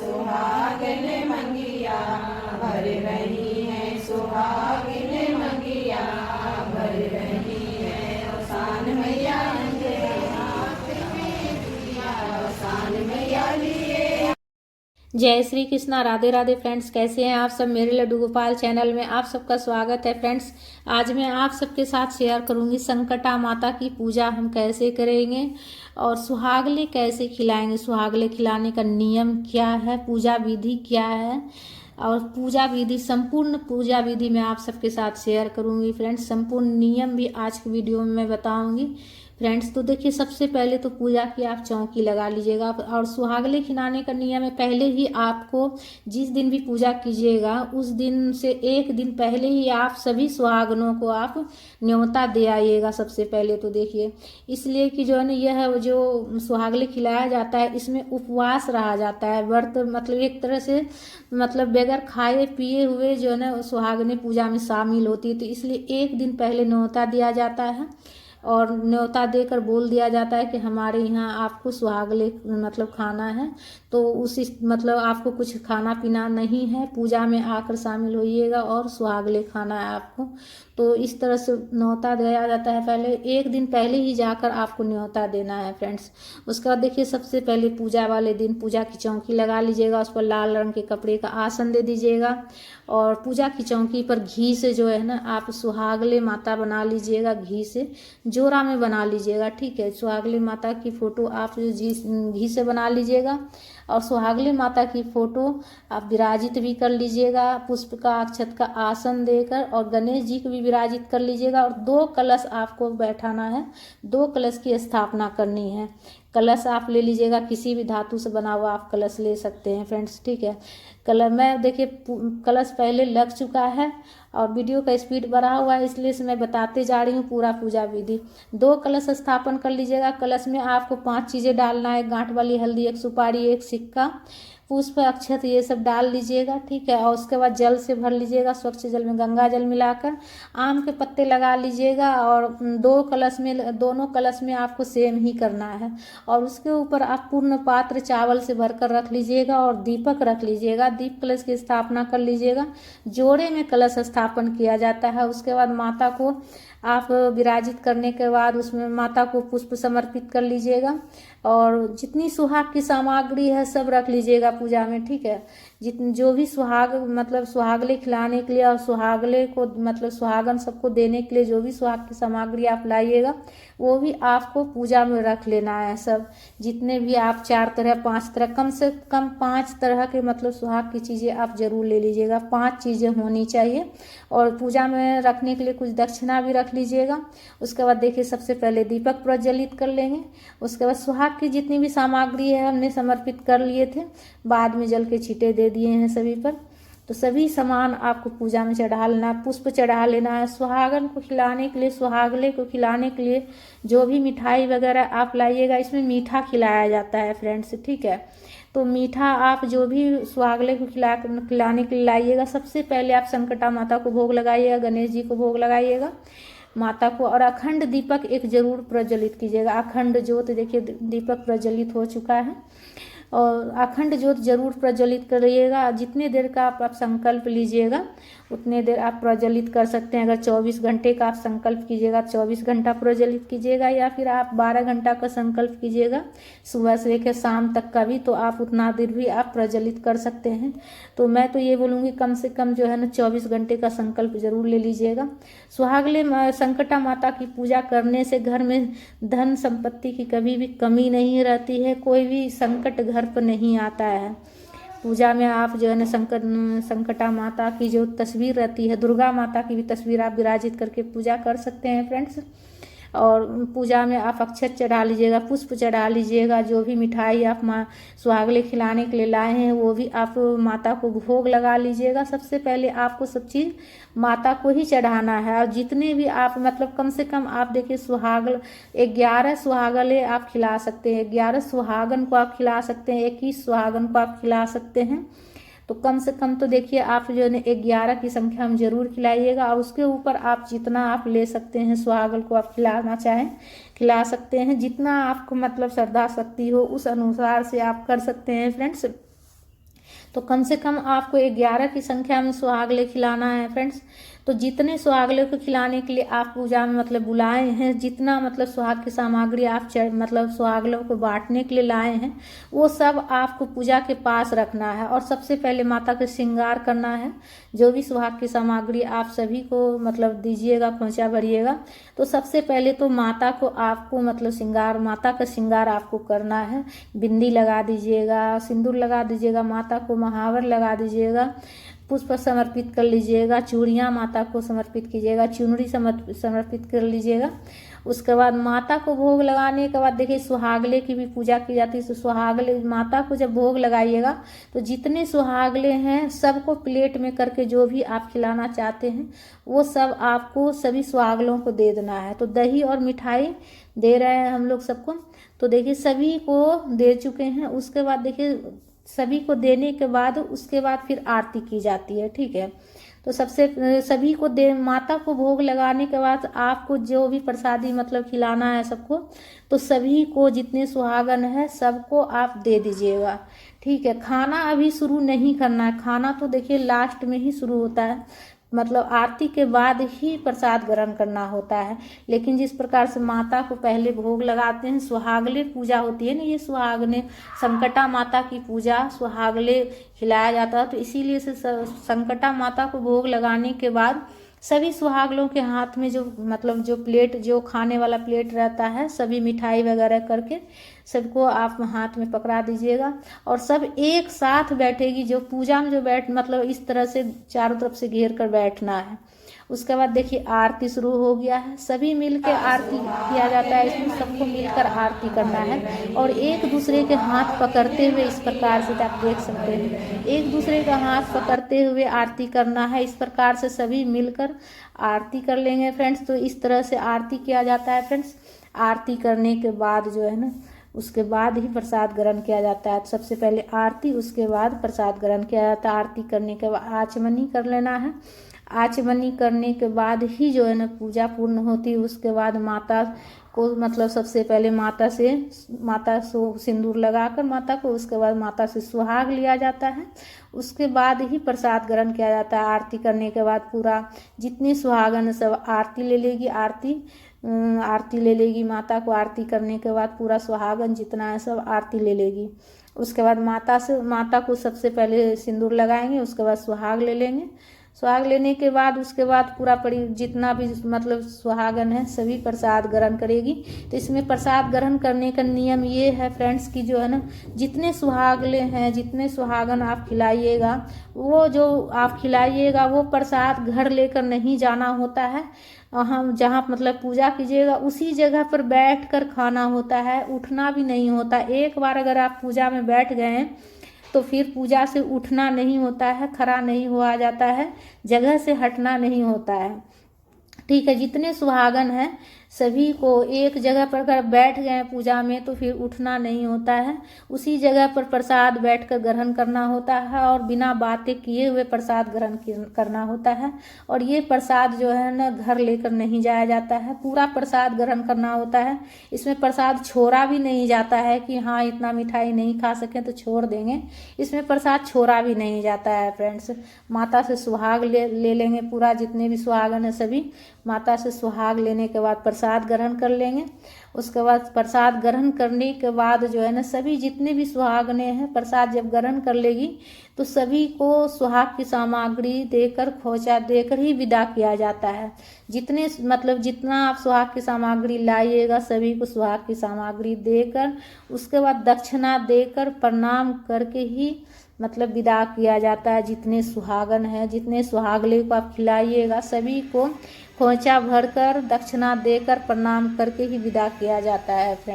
सुहागिन मंगिया भर रही है, सुहागिन मंगिया भर रही है। औसान मैया औसान मैया लिए। जय श्री कृष्णा, राधे राधे फ्रेंड्स। कैसे हैं आप सब? मेरे लड्डू गोपाल चैनल में आप सबका स्वागत है फ्रेंड्स। आज मैं आप सबके साथ शेयर करूंगी संकटा माता की पूजा हम कैसे करेंगे और सुहागले कैसे खिलाएंगे, सुहागले खिलाने का नियम क्या है, पूजा विधि क्या है और पूजा विधि, संपूर्ण पूजा विधि मैं आप सबके साथ शेयर करूंगी फ्रेंड्स। संपूर्ण नियम भी आज की वीडियो में मैं बताऊंगी फ्रेंड्स। तो देखिए, सबसे पहले तो पूजा की आप चौकी लगा लीजिएगा और सुहागले खिलाने का नियम है, पहले ही आपको जिस दिन भी पूजा कीजिएगा उस दिन से एक दिन पहले ही आप सभी सुहागनों को आप न्योता दे आइएगा। सबसे पहले तो देखिए, इसलिए कि जो है ना, यह जो सुहागले खिलाया जाता है इसमें उपवास रहा जाता है, व्रत, मतलब एक तरह से मतलब बगैर खाए पिए हुए जो है ना सुहागने पूजा में शामिल होती है। तो इसलिए एक दिन पहले न्योता दिया जाता है और न्योता देकर बोल दिया जाता है कि हमारे यहाँ आपको सुहागले मतलब खाना है। तो उसी मतलब आपको कुछ खाना पीना नहीं है, पूजा में आकर शामिल होइएगा और सुहागले खाना है आपको। तो इस तरह से न्योता दिया जाता है, पहले एक दिन पहले ही जाकर आपको न्योता देना है फ्रेंड्स। उसके बाद देखिए, सबसे पहले पूजा वाले दिन पूजा की चौकी लगा लीजिएगा, उस पर लाल रंग के कपड़े का आसन दे दीजिएगा और पूजा की चौकी पर घी से जो है ना आप सुहागले माता बना लीजिएगा, घी से जोरा में बना लीजिएगा, ठीक है। सुहागले माता की फोटो आप घी से बना लीजिएगा और सुहागले माता की फोटो आप विराजित भी कर लीजिएगा, पुष्प का अक्षत का आसन देकर, और गणेश जी को भी विराजित कर लीजिएगा। और 2 कलश आपको बैठाना है, 2 कलश की स्थापना करनी है। कलश आप ले लीजिएगा, किसी भी धातु से बना हुआ आप कलश ले सकते हैं फ्रेंड्स, ठीक है। कलश में देखिए कलश पहले लग चुका है और वीडियो का स्पीड बढ़ा हुआ है, इसलिए से मैं बताते जा रही हूँ पूरा पूजा विधि। 2 कलश स्थापन कर लीजिएगा। कलश में आपको 5 चीज़ें डालना है, गांठ वाली हल्दी, 1 सुपारी, 1 सिक्का, पुष्प अक्षत, ये सब डाल लीजिएगा, ठीक है। और उसके बाद जल से भर लीजिएगा, स्वच्छ जल में गंगा जल मिलाकर आम के पत्ते लगा लीजिएगा। और 2 कलश में, दोनों कलश में आपको सेम ही करना है। और उसके ऊपर आप पूर्ण पात्र चावल से भरकर रख लीजिएगा और दीपक रख लीजिएगा, दीप कलश की स्थापना कर लीजिएगा। जोड़े में कलश स्थापन किया जाता है। उसके बाद माता को आप विराजित करने के बाद उसमें माता को पुष्प समर्पित कर लीजिएगा और जितनी सुहाग की सामग्री है सब रख लीजिएगा पूजा में, ठीक है। जो भी सुहाग मतलब सुहागले खिलाने के लिए और सुहागले को मतलब सुहागन सबको देने के लिए जो भी सुहाग की सामग्री आप लाइएगा वो भी आपको पूजा में रख लेना है। सब जितने भी आप 4 तरह 5 तरह, कम से कम 5 तरह के मतलब सुहाग की चीज़ें आप जरूर ले लीजिएगा, 5 चीज़ें होनी चाहिए। और पूजा में रखने के लिए कुछ दक्षिणा भी रख लीजिएगा। उसके बाद देखिए, सबसे पहले दीपक प्रज्वलित कर लेंगे। उसके बाद सुहाग की जितनी भी सामग्री है हमने समर्पित कर लिए थे, बाद में जल के छींटे दे दिए हैं सभी पर। तो सभी सामान आपको पूजा में चढ़ा लेना, पुष्प चढ़ा लेना है। सुहागन को खिलाने के लिए, सुहागले को खिलाने के लिए जो भी मिठाई वगैरह आप लाइएगा, इसमें मीठा खिलाया जाता है फ्रेंड्स, ठीक है। तो मीठा आप जो भी सुहागले को खिलाने के लिए लाइएगा, सबसे पहले आप संकटा माता को भोग लगाइएगा, गणेश जी को भोग लगाइएगा माता को। और अखंड दीपक एक जरूर प्रज्वलित कीजिएगा, अखंड ज्योत। देखिए दीपक प्रज्वलित हो चुका है और अखंड ज्योत जरूर प्रज्वलित करिएगा। जितने देर का आप संकल्प लीजिएगा उतने देर आप प्रज्वलित कर सकते हैं। अगर 24 घंटे का आप संकल्प कीजिएगा 24 घंटा प्रज्वलित कीजिएगा, या फिर आप 12 घंटा का संकल्प कीजिएगा सुबह से लेकर शाम तक का भी, तो आप उतना देर भी आप प्रज्वलित कर सकते हैं। तो मैं तो ये बोलूँगी कम से कम जो है ना 24 घंटे का संकल्प जरूर ले लीजिएगा। सुहागले संकटा माता की पूजा करने से घर में धन संपत्ति की कभी भी कमी नहीं रहती है, कोई भी संकट घर पर नहीं आता है। पूजा में आप जो है ना संकटा माता की जो तस्वीर रहती है, दुर्गा माता की भी तस्वीर आप विराजित करके पूजा कर सकते हैं फ्रेंड्स। और पूजा में आप अक्षत चढ़ा लीजिएगा, पुष्प चढ़ा लीजिएगा, जो भी मिठाई आप सुहागले खिलाने के लिए लाए हैं वो भी आप माता को भोग लगा लीजिएगा। सबसे पहले आपको सब चीज़ माता को ही चढ़ाना है। और जितने भी आप मतलब कम से कम आप देखिए 11 सुहागले आप खिला सकते हैं, 11 सुहागन को आप खिला सकते हैं, 21 सुहागन को आप खिला सकते हैं। तो कम से कम तो देखिए आप जो है 11 की संख्या हम जरूर खिलाइएगा। और उसके ऊपर आप जितना आप ले सकते हैं सुहागन को आप खिलाना चाहें खिला सकते हैं, जितना आपको मतलब श्रद्धा शक्ति हो उस अनुसार से आप कर सकते हैं फ्रेंड्स। तो कम से कम आपको 11 की संख्या में सुहागले खिलाना है फ्रेंड्स। तो जितने सुहागले को खिलाने के लिए आप पूजा में मतलब बुलाए हैं, जितना मतलब सुहाग की सामग्री आप मतलब सुहागलों को बांटने के लिए लाए हैं, वो सब आपको पूजा के पास रखना है। और सबसे पहले माता का श्रृंगार करना है। जो भी सुहाग की सामग्री आप सभी को मतलब दीजिएगा, खोंचा भरिएगा, तो सबसे पहले तो माता को आपको मतलब श्रृंगार, माता का श्रृंगार आपको करना है। बिंदी लगा दीजिएगा, सिंदूर लगा दीजिएगा, माता को महावर लगा दीजिएगा, पुष्प समर्पित कर लीजिएगा, चूड़ियाँ माता को समर्पित कीजिएगा, चुनरी समर्पित कर लीजिएगा। उसके बाद माता को भोग लगाने के बाद देखिए सुहागले की भी पूजा की जाती है। तो सुहागले माता को जब भोग लगाइएगा तो जितने सुहागले हैं सबको प्लेट में करके जो भी आप खिलाना चाहते हैं वो सब आपको सभी सुहागलों को दे देना है। तो दही और मिठाई दे रहे हैं हम लोग सबको। तो देखिए सभी को दे चुके हैं। उसके बाद देखिए सभी को देने के बाद उसके बाद फिर आरती की जाती है, ठीक है। तो सबसे सभी को दे, माता को भोग लगाने के बाद आपको जो भी प्रसादी मतलब खिलाना है सबको, तो सभी को जितने सुहागन है सबको आप दे दीजिएगा, ठीक है। खाना अभी शुरू नहीं करना है, खाना तो देखिए लास्ट में ही शुरू होता है, मतलब आरती के बाद ही प्रसाद ग्रहण करना होता है। लेकिन जिस प्रकार से माता को पहले भोग लगाते हैं, सुहागले पूजा होती है ना, ये सुहागने संकटा माता की पूजा सुहागले खिलाया जाता है। तो इसीलिए से संकटा माता को भोग लगाने के बाद सभी सुहागलों के हाथ में जो मतलब जो प्लेट, जो खाने वाला प्लेट रहता है, सभी मिठाई वगैरह करके सबको आप हाथ में पकड़ा दीजिएगा और सब एक साथ बैठेगी। जो पूजा में जो मतलब इस तरह से चारों तरफ से घेर कर बैठना है। उसके बाद देखिए आरती शुरू हो गया है। सभी मिलकर आरती किया जाता है। इसमें सबको मिलकर आरती करना है और एक दूसरे के हाथ पकड़ते हुए इस प्रकार से आप देख सकते हैं, एक दूसरे का हाथ पकड़ते हुए आरती करना है। इस प्रकार से सभी मिलकर आरती कर लेंगे फ्रेंड्स। तो इस तरह से आरती किया जाता है फ्रेंड्स। आरती करने के बाद जो है ना, उसके बाद ही प्रसाद ग्रहण किया जाता है। सबसे पहले आरती, उसके बाद प्रसाद ग्रहण किया जाता है। आरती करने के बाद आचमनी कर लेना है। आचमनी करने के बाद ही जो है ना पूजा पूर्ण होती है। उसके बाद माता को मतलब सबसे पहले माता से सिंदूर लगाकर माता को, उसके बाद माता से सुहाग लिया जाता है। उसके बाद ही प्रसाद ग्रहण किया जाता है। आरती करने के बाद पूरा जितनी सुहागन सब आरती ले लेगी, आरती ले लेगी। माता को आरती करने के बाद पूरा सुहागन जितना है सब आरती ले लेगी। उसके बाद माता को सबसे पहले सिंदूर लगाएंगे, उसके बाद सुहाग ले लेंगे। सुहाग लेने के बाद उसके बाद पूरा जितना भी मतलब सुहागन है सभी प्रसाद ग्रहण करेगी। तो इसमें प्रसाद ग्रहण करने का नियम ये है फ्रेंड्स कि जो है ना, जितने सुहागले हैं, जितने सुहागन आप खिलाइएगा, वो जो आप खिलाइएगा वो प्रसाद घर लेकर नहीं जाना होता है। हम जहाँ मतलब पूजा कीजिएगा उसी जगह पर बैठ कर खाना होता है, उठना भी नहीं होता। एक बार अगर आप पूजा में बैठ गए हैं तो फिर पूजा से उठना नहीं होता है, खड़ा नहीं हुआ जाता है, जगह से हटना नहीं होता है, ठीक है। जितने सुहागन हैं सभी को एक जगह पर अगर बैठ गए पूजा में तो फिर उठना नहीं होता है। उसी जगह पर प्रसाद बैठकर ग्रहण करना होता है और बिना बातें किए हुए प्रसाद ग्रहण करना होता है। और ये प्रसाद जो है ना घर लेकर नहीं जाया जाता है, पूरा प्रसाद ग्रहण करना होता है। इसमें प्रसाद छोड़ा भी नहीं जाता है कि हाँ इतना मिठाई नहीं खा सकें तो छोड़ देंगे, इसमें प्रसाद छोड़ा भी नहीं जाता है फ्रेंड्स। माता से सुहाग ले लेंगे, पूरा जितने भी सुहागन है सभी माता से सुहाग लेने के बाद प्रसाद ग्रहण कर लेंगे। उसके बाद प्रसाद ग्रहण करने के बाद जो है ना सभी जितने भी सुहागने हैं प्रसाद जब ग्रहण कर लेगी तो सभी को सुहाग की सामग्री देकर, खोचा देकर ही विदा किया जाता है। जितना आप सुहाग की सामग्री लाइएगा सभी को सुहाग की सामग्री देकर, उसके बाद दक्षिणा देकर प्रणाम करके ही मतलब विदा किया जाता है। जितने सुहागन हैं, जितने सुहागले को आप खिलाइएगा सभी को खोंचा भरकर दक्षिणा देकर प्रणाम करके ही विदा किया जाता है।